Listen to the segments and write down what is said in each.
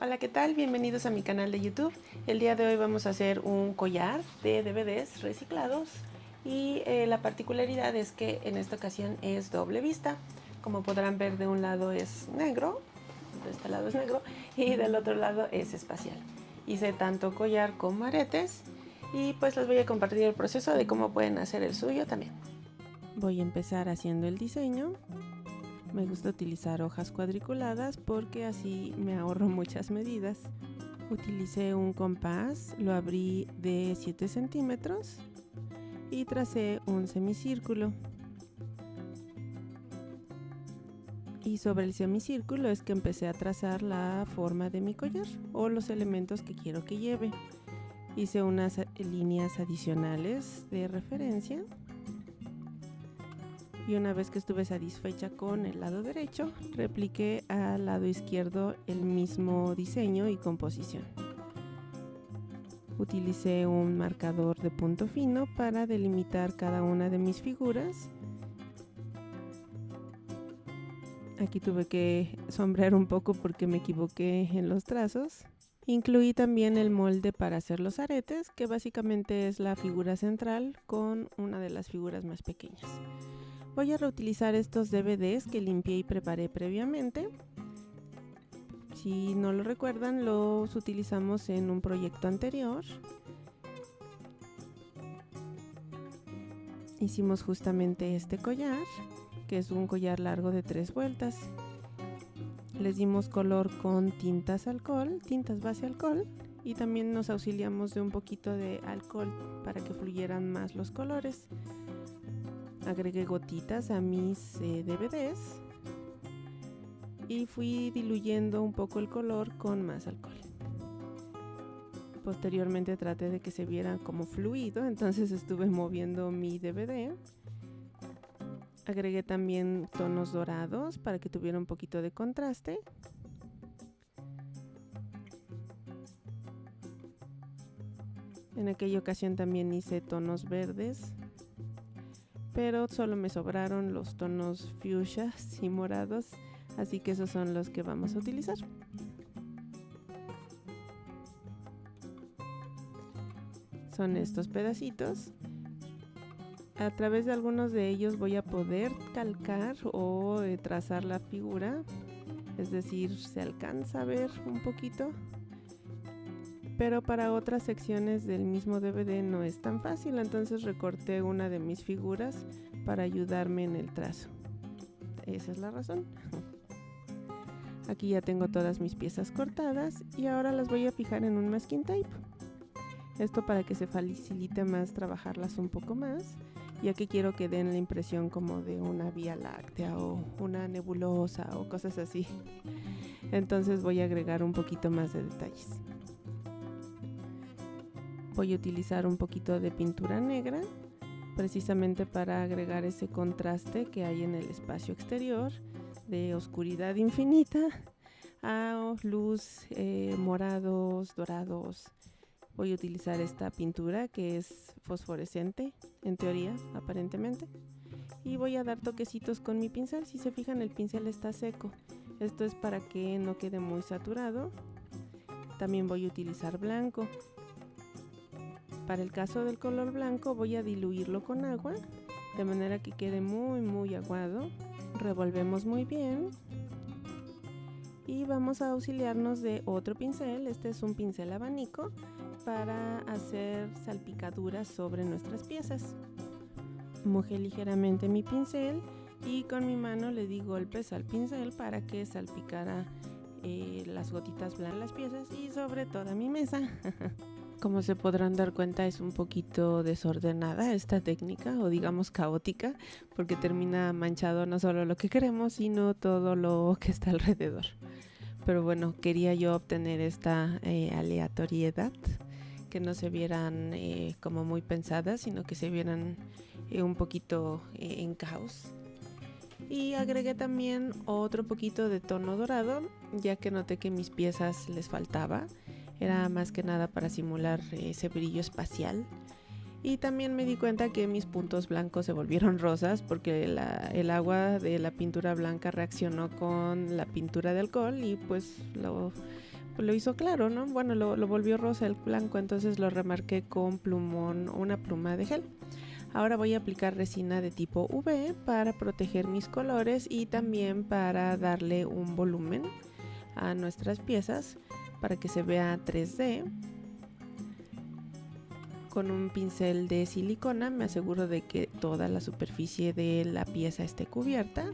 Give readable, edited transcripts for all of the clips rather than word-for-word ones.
Hola, ¿qué tal? Bienvenidos a mi canal de YouTube. El día de hoy vamos a hacer un collar de DVDs reciclados y la particularidad es que en esta ocasión es doble vista. Como podrán ver, de un lado es negro, de este lado es negro y del otro lado es espacial. Hice tanto collar como aretes y pues les voy a compartir el proceso de cómo pueden hacer el suyo también. Voy a empezar haciendo el diseño. Me gusta utilizar hojas cuadriculadas porque así me ahorro muchas medidas. Utilicé un compás, lo abrí de 7 centímetros y tracé un semicírculo. Y sobre el semicírculo es que empecé a trazar la forma de mi collar o los elementos que quiero que lleve. Hice unas líneas adicionales de referencia. Y una vez que estuve satisfecha con el lado derecho, repliqué al lado izquierdo el mismo diseño y composición. Utilicé un marcador de punto fino para delimitar cada una de mis figuras. Aquí tuve que sombrear un poco porque me equivoqué en los trazos. Incluí también el molde para hacer los aretes, que básicamente es la figura central con una de las figuras más pequeñas. Voy a reutilizar estos DVDs que limpié y preparé previamente. Si no lo recuerdan, los utilizamos en un proyecto anterior. Hicimos justamente este collar, que es un collar largo de 3 vueltas. Les dimos color con tintas alcohol, tintas base alcohol, y también nos auxiliamos de un poquito de alcohol para que fluyeran más los colores. Agregué gotitas a mis DVDs y fui diluyendo un poco el color con más alcohol. Posteriormente traté de que se viera como fluido, entonces estuve moviendo mi DVD. Agregué también tonos dorados para que tuviera un poquito de contraste. En aquella ocasión también hice tonos verdes, pero solo me sobraron los tonos fuchsias y morados, así que esos son los que vamos a utilizar. Son estos pedacitos. A través de algunos de ellos voy a poder calcar o trazar la figura, es decir, se alcanza a ver un poquito, pero para otras secciones del mismo DVD no es tan fácil, entonces recorté una de mis figuras para ayudarme en el trazo. Esa es la razón. Aquí ya tengo todas mis piezas cortadas y ahora las voy a fijar en un masking tape. Esto para que se facilite más trabajarlas un poco más, ya que quiero que den la impresión como de una vía láctea o una nebulosa o cosas así. Entonces voy a agregar un poquito más de detalles. Voy a utilizar un poquito de pintura negra, precisamente para agregar ese contraste que hay en el espacio exterior, de oscuridad infinita a luz, morados, dorados. Voy a utilizar esta pintura que es fosforescente, en teoría, aparentemente. Y voy a dar toquecitos con mi pincel. Si se fijan, el pincel está seco. Esto es para que no quede muy saturado. También voy a utilizar blanco. Para el caso del color blanco voy a diluirlo con agua, de manera que quede muy aguado. Revolvemos muy bien. Y vamos a auxiliarnos de otro pincel. Este es un pincel abanico para hacer salpicaduras sobre nuestras piezas. Mojé ligeramente mi pincel y con mi mano le di golpes al pincel para que salpicara las gotitas blancas de las piezas y sobre toda mi mesa. Como se podrán dar cuenta, es un poquito desordenada esta técnica, o digamos caótica, porque termina manchado no solo lo que queremos, sino todo lo que está alrededor. Pero bueno, quería yo obtener esta aleatoriedad, que no se vieran como muy pensadas, sino que se vieran un poquito en caos. Y agregué también otro poquito de tono dorado, ya que noté que mis piezas les faltaba. Era más que nada para simular ese brillo espacial. Y también me di cuenta que mis puntos blancos se volvieron rosas porque el agua de la pintura blanca reaccionó con la pintura de alcohol y pues pues lo hizo claro, ¿no? Bueno, lo volvió rosa el blanco, entonces lo remarqué con plumón, una pluma de gel. Ahora voy a aplicar resina de tipo UV para proteger mis colores y también para darle un volumen a nuestras piezas para que se vea 3D. Con un pincel de silicona me aseguro de que toda la superficie de la pieza esté cubierta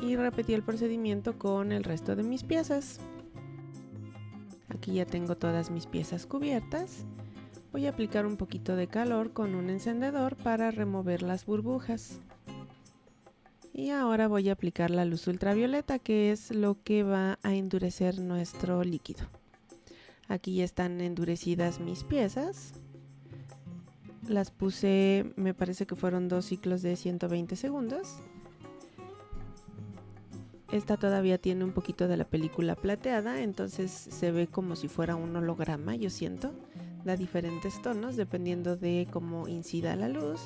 y repetí el procedimiento con el resto de mis piezas. Aquí ya tengo todas mis piezas cubiertas. Voy a aplicar un poquito de calor con un encendedor para remover las burbujas. Y ahora voy a aplicar la luz ultravioleta, que es lo que va a endurecer nuestro líquido. Aquí ya están endurecidas mis piezas. Las puse, me parece que fueron 2 ciclos de 120 segundos. Esta todavía tiene un poquito de la película plateada, entonces se ve como si fuera un holograma, yo siento. Da diferentes tonos dependiendo de cómo incida la luz.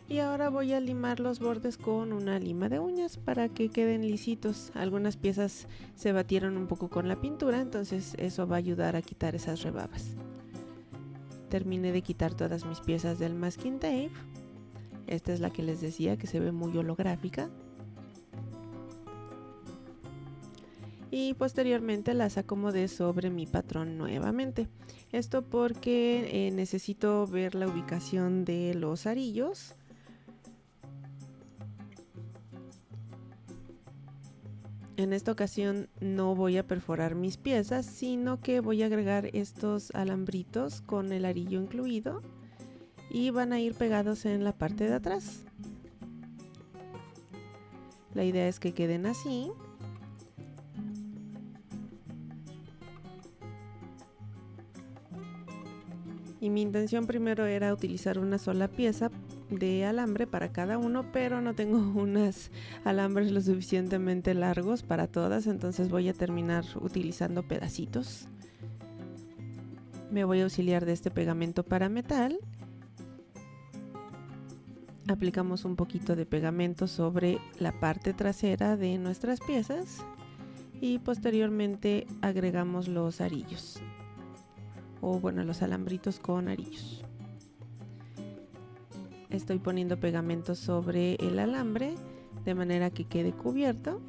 Y ahora voy a limar los bordes con una lima de uñas para que queden lisitos. Algunas piezas se batieron un poco con la pintura, entonces eso va a ayudar a quitar esas rebabas. Terminé de quitar todas mis piezas del masking tape. Esta es la que les decía que se ve muy holográfica. Y posteriormente las acomodé sobre mi patrón nuevamente. Esto porque necesito ver la ubicación de los arillos. En esta ocasión no voy a perforar mis piezas, sino que voy a agregar estos alambritos con el arillo incluido y van a ir pegados en la parte de atrás. La idea es que queden así. Y mi intención primero era utilizar una sola pieza de alambre para cada uno, pero no tengo unos alambres lo suficientemente largos para todas, entonces voy a terminar utilizando pedacitos. Me voy a auxiliar de este pegamento para metal. Aplicamos un poquito de pegamento sobre la parte trasera de nuestras piezas y posteriormente agregamos los arillos. O bueno, los alambritos con arillos. Estoy poniendo pegamento sobre el alambre de manera que quede cubierto.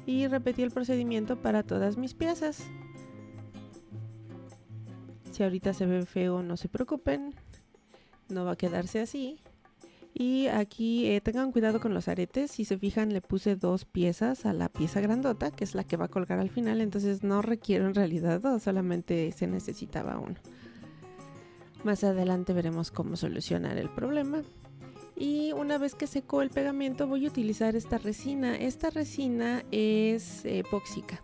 Y repetí el procedimiento para todas mis piezas. Si ahorita se ve feo, no se preocupen, no va a quedarse así. Y aquí tengan cuidado con los aretes. Si se fijan, le puse 2 piezas a la pieza grandota, que es la que va a colgar al final, entonces no requiero en realidad 2, solamente se necesitaba uno. Más adelante veremos cómo solucionar el problema. Y una vez que secó el pegamento voy a utilizar esta resina. Esta resina es epóxica.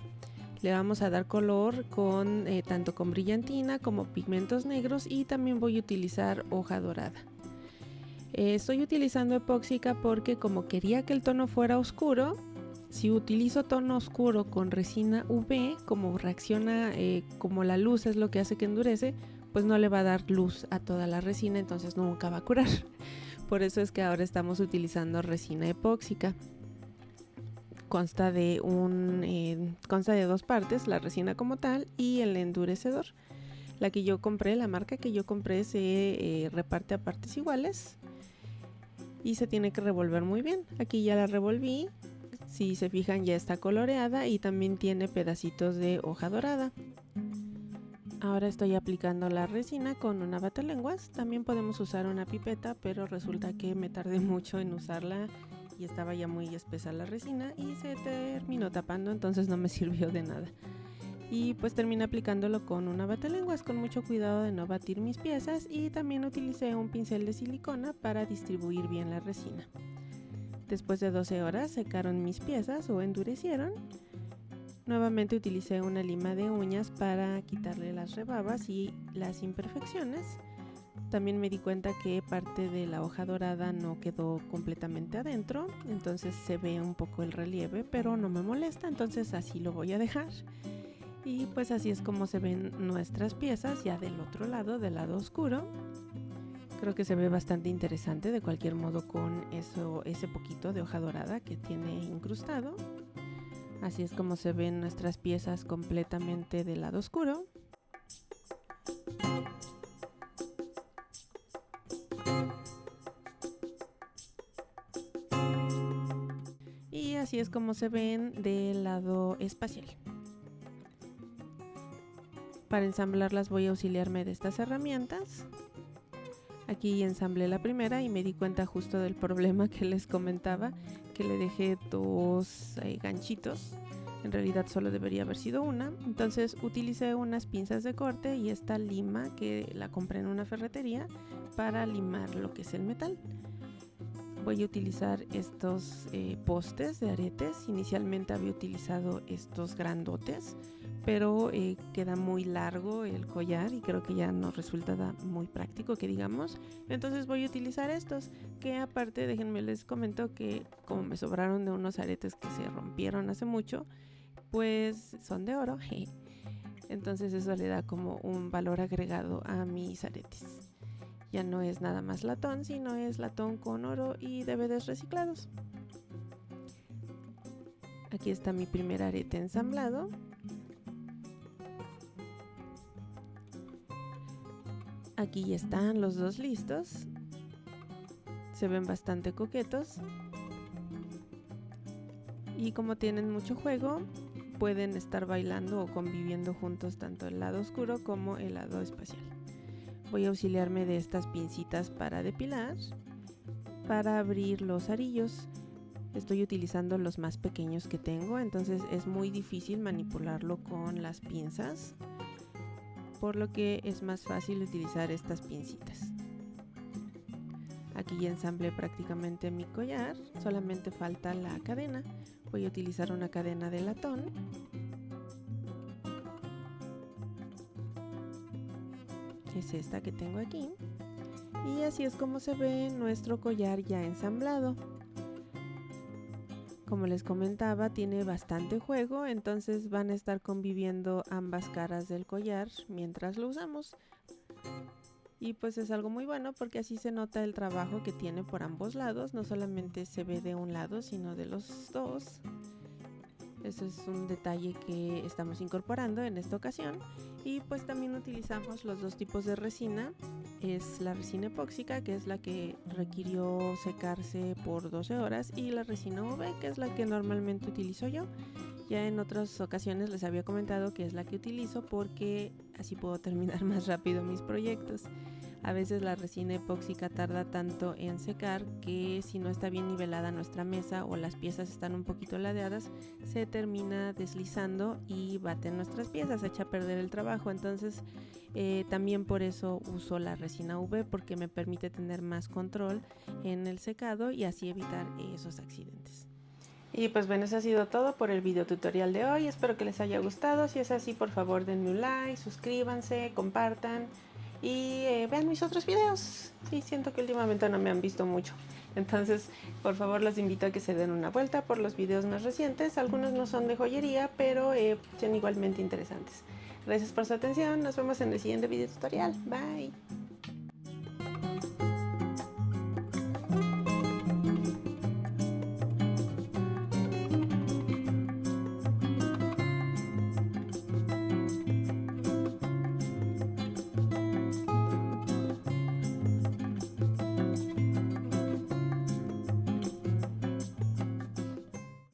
Le vamos a dar color con tanto con brillantina como pigmentos negros, y también voy a utilizar hoja dorada. Estoy utilizando epóxica porque como quería que el tono fuera oscuro, si utilizo tono oscuro con resina UV, como reacciona, como la luz es lo que hace que endurece, pues no le va a dar luz a toda la resina, entonces nunca va a curar. Por eso es que ahora estamos utilizando resina epóxica. Consta de 2 partes, la resina como tal y el endurecedor. La que yo compré, la marca que yo compré, se reparte a partes iguales y se tiene que revolver muy bien. Aquí ya la revolví, si se fijan ya está coloreada y también tiene pedacitos de hoja dorada. Ahora estoy aplicando la resina con una batalenguas. También podemos usar una pipeta, pero resulta que me tardé mucho en usarla y estaba ya muy espesa la resina y se terminó tapando, entonces no me sirvió de nada. Y pues terminé aplicándolo con una batalenguas, con mucho cuidado de no batir mis piezas, y también utilicé un pincel de silicona para distribuir bien la resina. Después de 12 horas secaron mis piezas o endurecieron. Nuevamente utilicé una lima de uñas para quitarle las rebabas y las imperfecciones. También me di cuenta que parte de la hoja dorada no quedó completamente adentro, entonces se ve un poco el relieve, pero no me molesta, entonces así lo voy a dejar. Y pues así es como se ven nuestras piezas ya del otro lado, del lado oscuro. Creo que se ve bastante interesante de cualquier modo con ese poquito de hoja dorada que tiene incrustado. Así es como se ven nuestras piezas completamente del lado oscuro. Y así es como se ven del lado espacial. Para ensamblarlas voy a auxiliarme de estas herramientas. Aquí ensamblé la primera y me di cuenta justo del problema que les comentaba, que le dejé dos ganchitos. En realidad solo debería haber sido una. Entonces utilicé unas pinzas de corte y esta lima que la compré en una ferretería para limar lo que es el metal. Voy a utilizar estos postes de aretes. Inicialmente había utilizado estos grandotes, pero queda muy largo el collar y creo que ya no resulta muy práctico, que digamos. Entonces voy a utilizar estos, que aparte, déjenme les comento que como me sobraron de unos aretes que se rompieron hace mucho, pues son de oro. Entonces eso le da como un valor agregado a mis aretes. Ya no es nada más latón, sino es latón con oro y DVDs reciclados. Aquí está mi primer arete ensamblado. Aquí ya están los dos listos. Se ven bastante coquetos. Y como tienen mucho juego, pueden estar bailando o conviviendo juntos tanto el lado oscuro como el lado espacial. Voy a auxiliarme de estas pincitas para depilar, para abrir los arillos. Estoy utilizando los más pequeños que tengo, entonces es muy difícil manipularlo con las pinzas, por lo que es más fácil utilizar estas pincitas. Aquí ya ensamblé prácticamente mi collar, solamente falta la cadena. Voy a utilizar una cadena de latón. Es esta que tengo aquí. Y así es como se ve nuestro collar ya ensamblado. Como les comentaba, tiene bastante juego, entonces van a estar conviviendo ambas caras del collar mientras lo usamos. Y pues es algo muy bueno porque así se nota el trabajo que tiene por ambos lados, no solamente se ve de un lado sino de los dos. Eso es un detalle que estamos incorporando en esta ocasión. Y pues también utilizamos los dos tipos de resina. Es la resina epóxica, que es la que requirió secarse por 12 horas, y la resina UV, que es la que normalmente utilizo yo. Ya en otras ocasiones les había comentado que es la que utilizo porque así puedo terminar más rápido mis proyectos. A veces la resina epóxica tarda tanto en secar que si no está bien nivelada nuestra mesa o las piezas están un poquito ladeadas, se termina deslizando y bate nuestras piezas, echa a perder el trabajo. Entonces también por eso uso la resina UV, porque me permite tener más control en el secado y así evitar esos accidentes. Y pues bueno, eso ha sido todo por el video tutorial de hoy. Espero que les haya gustado. Si es así, por favor denme un like, suscríbanse, compartan y vean mis otros videos. Sí, siento que últimamente no me han visto mucho. Entonces, por favor, los invito a que se den una vuelta por los videos más recientes. Algunos no son de joyería, pero son igualmente interesantes. Gracias por su atención. Nos vemos en el siguiente video tutorial. Bye.